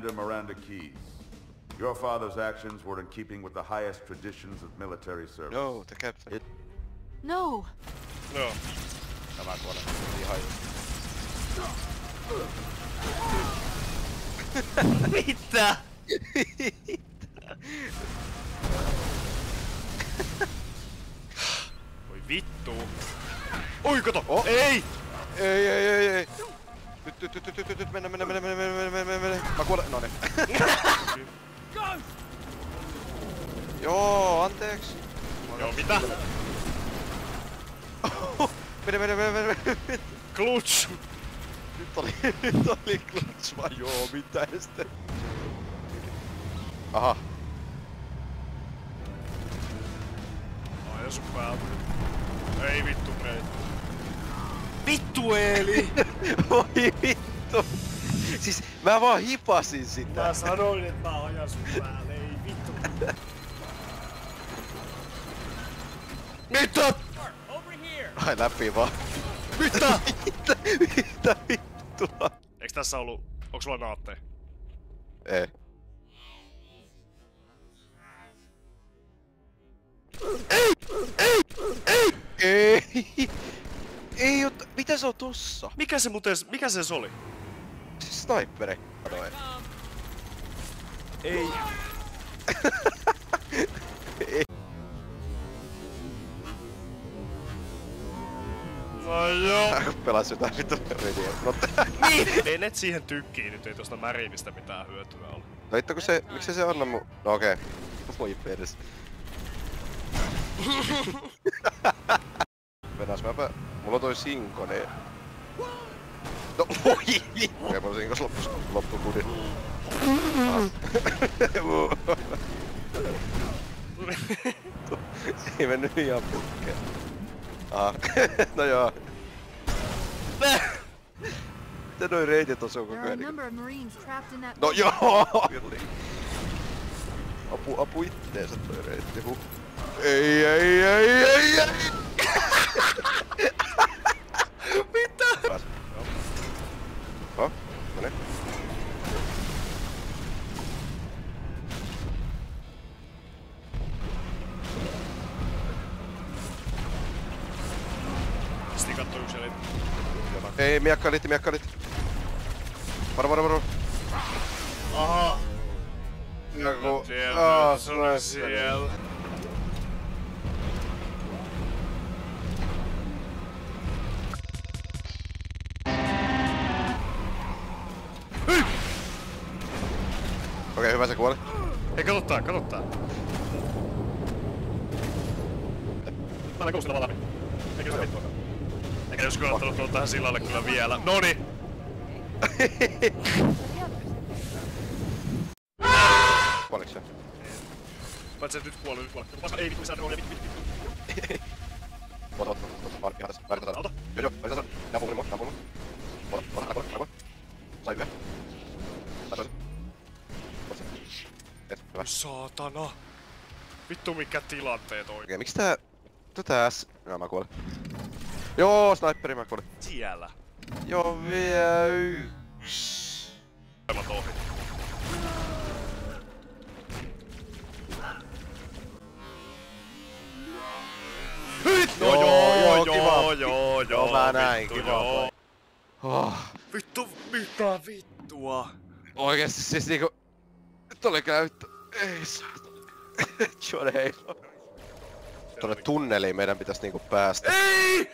Commander Miranda Keyes. Your father's actions were in keeping with the highest traditions of military service. No, the captain. No. Joo. Tämä kuole. Ihan Mitä? Voi vittu. Oi kato! Oh. Ei! Ei. Nyt, mennä. Mä kuolen, noniin. Joo, anteeksi. Joo, mitä? Mene. Clutch! Nyt oli clutch vaan joo, mitä sitten? Aha. Aina sun päältä. Ei vittu, Breit. Vittu Eeli! Oi vittu! Siis mä vaan hipasin sitä. Mä sanoin, että mä ajan sun päälle, ei vittu. Mitä? Ai läpi vaan. Mitä? Mitä vittua? Eiks tässä ollut... Onks sulla naatteja? Ei. Ei ota, mitä se on tossa? Mikä se oli? Siis sniperi. Kato ei. Ei. No joo. Pelas jotain vittu rediä. Niin! Ei net siihen tykkii nyt, ei tosta märiinistä mitään hyötyä ole. No itse kun se, miksi se anna mu... No okei. Voi pedes. Venäs mäpä... Mulla on toi Sinko, niin... No voi! Okei, mulla Sinkos loppukudi. Ei mennyt ihan putkeen. Aha. No joo. Miten noi reitit osuu koko ajan? No joo! Apu itteensä toi reitti. Ei! Mitä? Noniin. Stikattu yksi eli... Ei, miakka liitti. Varo. Aha! Joku... Se oli siellä. Okei, hyvä se kuoli. Hei, kato tää. Mä olen kuustella läpi. Eikä se vittua. Eikä jos kyllä ottanut tulla tähän sillalle kyllä vielä. Noni! Kuoliks se? Paitsi et nyt kuoli. Ei vittu, lisää droonia, vittu. Ota. Ihan tässä. Väärin Ota. Joo. Väärin Napulma. Ota. Sai yhden. Sai toisen. Hyvä. Saatana! Vittu mikä tilanteet oikein. Okei, miksi tää... S... Joo, mä kuolin. Joo, sniperi mä kuolin. Siellä. Joo, vielä yks. Aivan ohi. Joo, mä näin, kiva. Vittu, mitä vittua? Oikeesti siis niinku... Nyt oli käyttö... Ei saatana. John Halo. Tuonne tunneliin meidän pitäis niinku päästä. Ei!